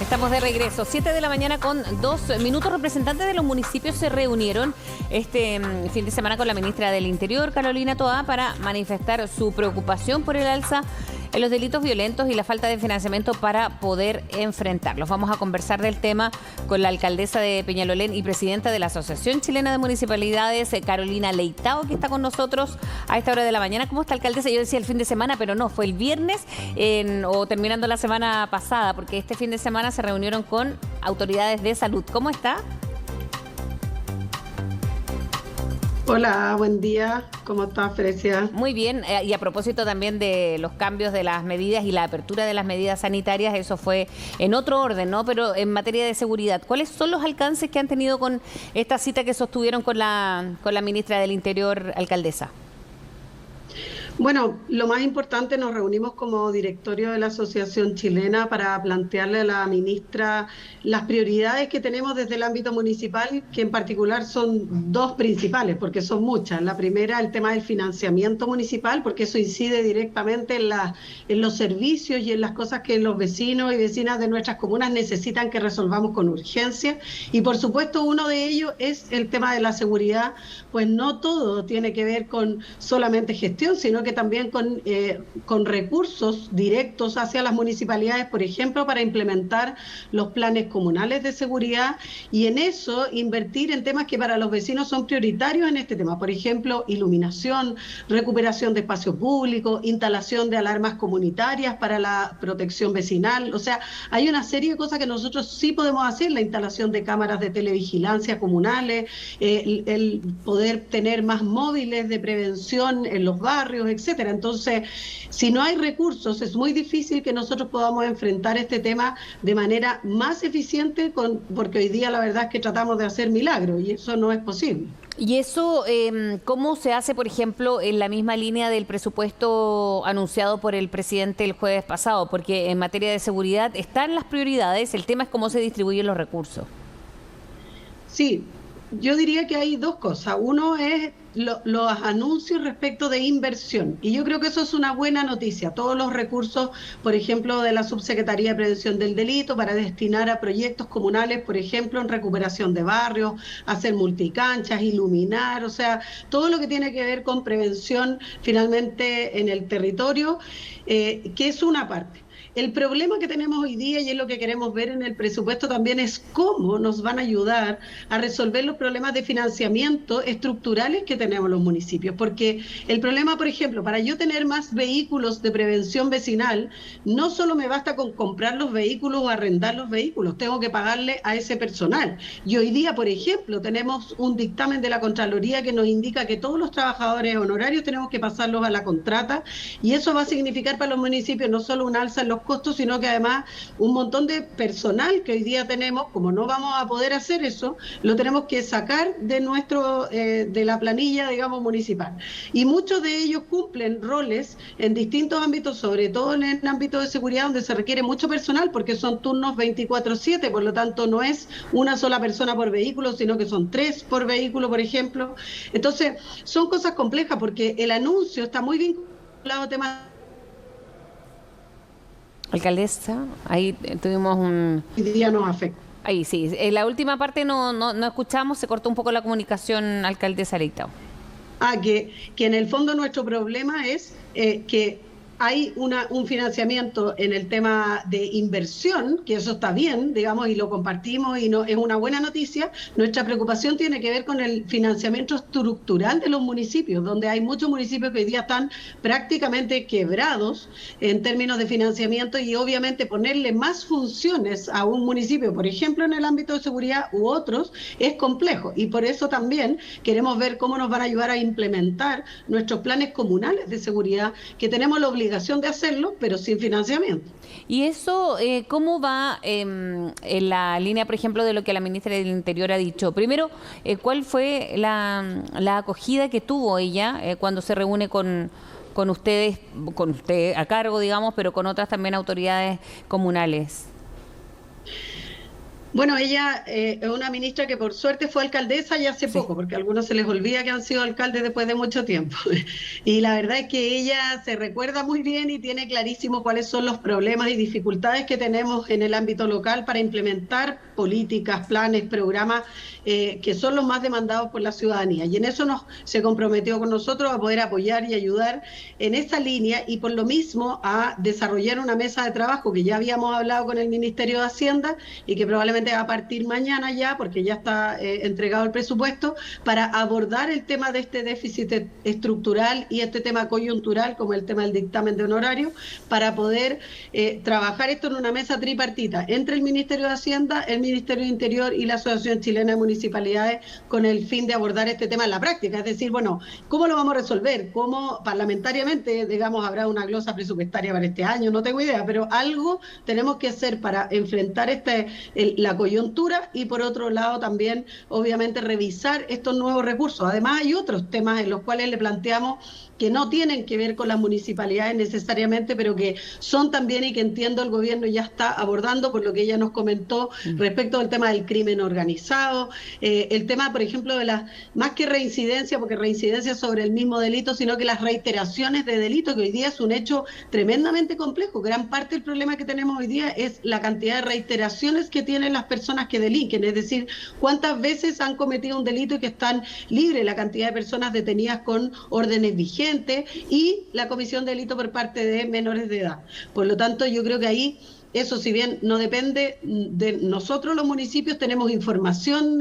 Estamos de regreso, 7 de la mañana con 2 minutos. Representantes de los municipios se reunieron este fin de semana con la ministra del Interior, Carolina Toá, para manifestar su preocupación por el alza en los delitos violentos y la falta de financiamiento para poder enfrentarlos. Vamos a conversar del tema con la alcaldesa de Peñalolén y presidenta de la Asociación Chilena de Municipalidades, Carolina Leitao, que está con nosotros a esta hora de la mañana. ¿Cómo está, alcaldesa? Yo decía el fin de semana, pero no, fue el viernes o terminando la semana pasada, porque este fin de semana se reunieron con autoridades de salud. ¿Cómo está? Hola, buen día. ¿Cómo estás, Frecia? Muy bien. Y a propósito también de los cambios de las medidas y la apertura de las medidas sanitarias, eso fue en otro orden, ¿no? Pero en materia de seguridad, ¿cuáles son los alcances que han tenido con esta cita que sostuvieron con la ministra del Interior, alcaldesa? Bueno, lo más importante, nos reunimos como directorio de la Asociación Chilena para plantearle a la ministra las prioridades que tenemos desde el ámbito municipal, que en particular son dos principales, porque son muchas. La primera, el tema del financiamiento municipal, porque eso incide directamente en los servicios y en las cosas que los vecinos y vecinas de nuestras comunas necesitan que resolvamos con urgencia. Y por supuesto, uno de ellos es el tema de la seguridad, pues no todo tiene que ver con solamente gestión, sino que también con recursos directos hacia las municipalidades, por ejemplo, para implementar los planes comunales de seguridad y en eso invertir en temas que para los vecinos son prioritarios en este tema. Por ejemplo, iluminación, recuperación de espacio público, instalación de alarmas comunitarias para la protección vecinal. O sea, hay una serie de cosas que nosotros sí podemos hacer, la instalación de cámaras de televigilancia comunales, el poder tener más móviles de prevención en los barrios, etcétera. Entonces, si no hay recursos, es muy difícil que nosotros podamos enfrentar este tema de manera más eficiente, porque hoy día la verdad es que tratamos de hacer milagros y eso no es posible. Y eso, ¿cómo se hace, por ejemplo, en la misma línea del presupuesto anunciado por el presidente el jueves pasado? Porque en materia de seguridad están las prioridades, el tema es cómo se distribuyen los recursos. Sí, yo diría que hay dos cosas. Uno es los anuncios respecto de inversión. Y yo creo que eso es una buena noticia. Todos los recursos, por ejemplo, de la Subsecretaría de Prevención del Delito para destinar a proyectos comunales, por ejemplo, en recuperación de barrios, hacer multicanchas, iluminar, o sea, todo lo que tiene que ver con prevención finalmente en el territorio, que es una parte. El problema que tenemos hoy día, y es lo que queremos ver en el presupuesto también, es cómo nos van a ayudar a resolver los problemas de financiamiento estructurales que tenemos los municipios. Porque el problema, por ejemplo, para yo tener más vehículos de prevención vecinal, no solo me basta con comprar los vehículos o arrendar los vehículos, tengo que pagarle a ese personal. Y hoy día, por ejemplo, tenemos un dictamen de la Contraloría que nos indica que todos los trabajadores honorarios tenemos que pasarlos a la contrata, y eso va a significar para los municipios no solo un alza en los costos, sino que además un montón de personal que hoy día tenemos, como no vamos a poder hacer eso, lo tenemos que sacar de la planilla, digamos, municipal. Y muchos de ellos cumplen roles en distintos ámbitos, sobre todo en el ámbito de seguridad, donde se requiere mucho personal, porque son turnos 24/7, por lo tanto no es una sola persona por vehículo, sino que son 3 por vehículo, por ejemplo. Entonces, son cosas complejas, porque el anuncio está muy vinculado a temas. Alcaldesa, ahí tuvimos un... Hoy día nos afecta. Ahí sí, en la última parte no escuchamos, se cortó un poco la comunicación, alcaldesa Leitao. Que en el fondo nuestro problema es que hay un financiamiento en el tema de inversión, que eso está bien, digamos, y lo compartimos y no es una buena noticia. Nuestra preocupación tiene que ver con el financiamiento estructural de los municipios, donde hay muchos municipios que hoy día están prácticamente quebrados en términos de financiamiento, y obviamente ponerle más funciones a un municipio, por ejemplo, en el ámbito de seguridad u otros, es complejo. Y por eso también queremos ver cómo nos van a ayudar a implementar nuestros planes comunales de seguridad, que tenemos la obligación de hacerlo, pero sin financiamiento. ¿Y eso cómo va en la línea, por ejemplo, de lo que la ministra del Interior ha dicho? Primero, ¿cuál fue la acogida que tuvo ella cuando se reúne con ustedes, con usted a cargo, digamos, pero con otras también autoridades comunales? Bueno, ella es una ministra que por suerte fue alcaldesa y hace Sí. poco, porque a algunos se les olvida que han sido alcaldes después de mucho tiempo. Y la verdad es que ella se recuerda muy bien y tiene clarísimo cuáles son los problemas y dificultades que tenemos en el ámbito local para implementar políticas, planes, programas que son los más demandados por la ciudadanía. Y en eso se comprometió con nosotros a poder apoyar y ayudar en esa línea y por lo mismo a desarrollar una mesa de trabajo que ya habíamos hablado con el Ministerio de Hacienda y que probablemente va a partir mañana ya, porque ya está entregado el presupuesto, para abordar el tema de este déficit estructural y este tema coyuntural, como el tema del dictamen de honorario, para poder trabajar esto en una mesa tripartita entre el Ministerio de Hacienda, el Ministerio de Interior y la Asociación Chilena de Municipalidades, con el fin de abordar este tema en la práctica. Es decir, bueno, ¿cómo lo vamos a resolver? ¿Cómo parlamentariamente, digamos, habrá una glosa presupuestaria para este año? No tengo idea, pero algo tenemos que hacer para enfrentar la coyuntura y por otro lado también obviamente revisar estos nuevos recursos. Además hay otros temas en los cuales le planteamos que no tienen que ver con las municipalidades necesariamente, pero que son también y que entiendo el gobierno ya está abordando por lo que ella nos comentó respecto al tema del crimen organizado, el tema, por ejemplo, de las, más que reincidencia, porque reincidencia sobre el mismo delito, sino que las reiteraciones de delito, que hoy día es un hecho tremendamente complejo. Gran parte del problema que tenemos hoy día es la cantidad de reiteraciones que tienen las personas que delinquen, es decir, cuántas veces han cometido un delito y que están libres, la cantidad de personas detenidas con órdenes vigentes y la comisión de delito por parte de menores de edad. Por lo tanto, yo creo que ahí eso, si bien no depende de nosotros, los municipios tenemos información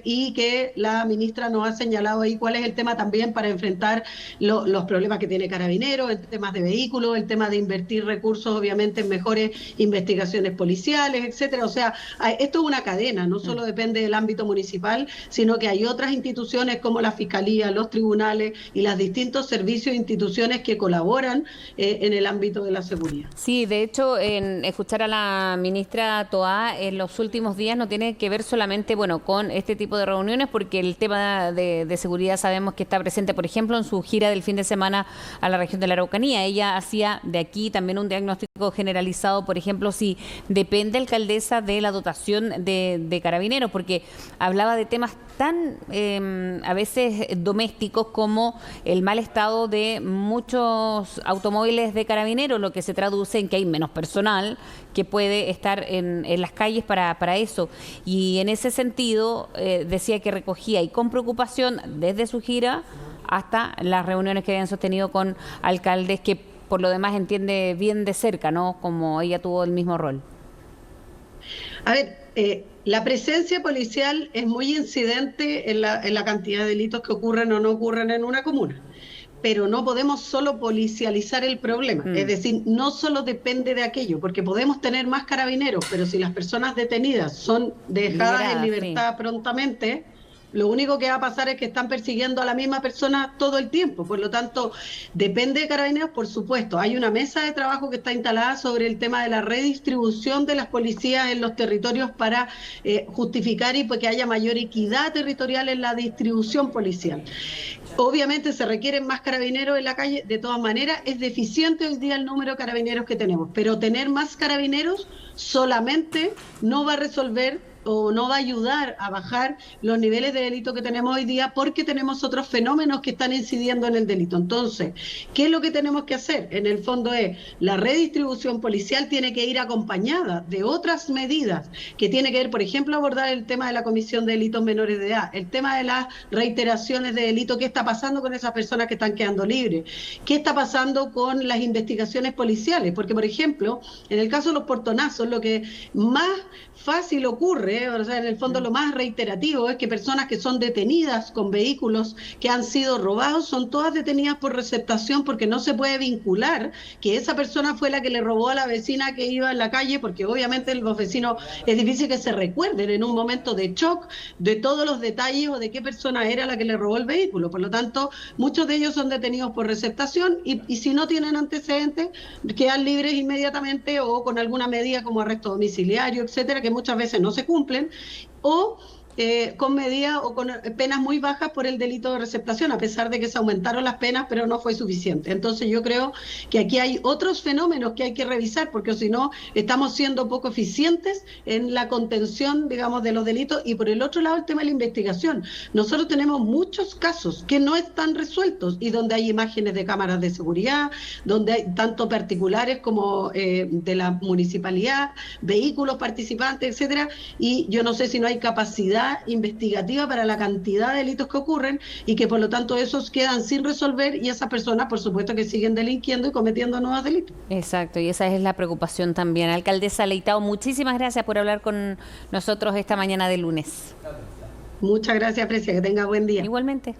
y que la ministra nos ha señalado ahí cuál es el tema también para enfrentar los problemas que tiene Carabineros, el tema de vehículos, el tema de invertir recursos obviamente en mejores investigaciones policiales, etcétera. O sea, esto es una cadena, no solo depende del ámbito municipal, sino que hay otras instituciones como la Fiscalía, los tribunales y los distintos servicios e instituciones que colaboran en el ámbito de la seguridad. Sí, de hecho, en escuchar a la ministra Toá en los últimos días no tiene que ver solamente, bueno, con este tipo de reuniones, porque el tema de seguridad sabemos que está presente, por ejemplo, en su gira del fin de semana a la región de la Araucanía. Ella hacía de aquí también un diagnóstico generalizado, por ejemplo, si depende alcaldesa de la dotación de carabineros, porque hablaba de temas tan a veces domésticos como el mal estado de muchos automóviles de carabineros, lo que se traduce en que hay menos personal que puede estar en las calles para eso. Y en ese sentido decía que recogía y con preocupación desde su gira hasta las reuniones que habían sostenido con alcaldes que por lo demás entiende bien de cerca, ¿no? Como ella tuvo el mismo rol. A ver, la presencia policial es muy incidente en la cantidad de delitos que ocurren o no ocurren en una comuna. Pero no podemos solo policializar el problema, es decir, no solo depende de aquello, porque podemos tener más carabineros, pero si las personas detenidas son dejadas en libertad prontamente, lo único que va a pasar es que están persiguiendo a la misma persona todo el tiempo. Por lo tanto, depende de Carabineros, por supuesto. Hay una mesa de trabajo que está instalada sobre el tema de la redistribución de las policías en los territorios para justificar y que haya mayor equidad territorial en la distribución policial. Obviamente se requieren más carabineros en la calle, de todas maneras es deficiente hoy día el número de carabineros que tenemos, pero tener más carabineros solamente no va a resolver o no va a ayudar a bajar los niveles de delito que tenemos hoy día, porque tenemos otros fenómenos que están incidiendo en el delito. Entonces, ¿qué es lo que tenemos que hacer? En el fondo es, la redistribución policial tiene que ir acompañada de otras medidas, que tiene que ver, por ejemplo, abordar el tema de la comisión de delitos menores de edad, el tema de las reiteraciones de delito, qué está pasando con esas personas que están quedando libres, qué está pasando con las investigaciones policiales, porque, por ejemplo, en el caso de los portonazos, lo que más fácil ocurre, o sea, en el fondo lo más reiterativo es que personas que son detenidas con vehículos que han sido robados son todas detenidas por receptación, porque no se puede vincular que esa persona fue la que le robó a la vecina que iba en la calle, porque obviamente los vecinos es difícil que se recuerden en un momento de shock de todos los detalles o de qué persona era la que le robó el vehículo. Por lo tanto, muchos de ellos son detenidos por receptación y si no tienen antecedentes, quedan libres inmediatamente o con alguna medida como arresto domiciliario, etcétera, que muchas veces no se cumplen, o con medidas o con penas muy bajas por el delito de receptación, a pesar de que se aumentaron las penas, pero no fue suficiente. Entonces yo creo que aquí hay otros fenómenos que hay que revisar, porque si no estamos siendo poco eficientes en la contención, digamos, de los delitos. Y por el otro lado, el tema de la investigación. Nosotros tenemos muchos casos que no están resueltos y donde hay imágenes de cámaras de seguridad, donde hay tanto particulares como de la municipalidad, vehículos participantes, etcétera, y yo no sé si no hay capacidad investigativa para la cantidad de delitos que ocurren y que por lo tanto esos quedan sin resolver y esas personas por supuesto que siguen delinquiendo y cometiendo nuevos delitos. Exacto, y esa es la preocupación también. Alcaldesa Leitao, muchísimas gracias por hablar con nosotros esta mañana de lunes. Muchas gracias, Precia, que tenga buen día. Igualmente.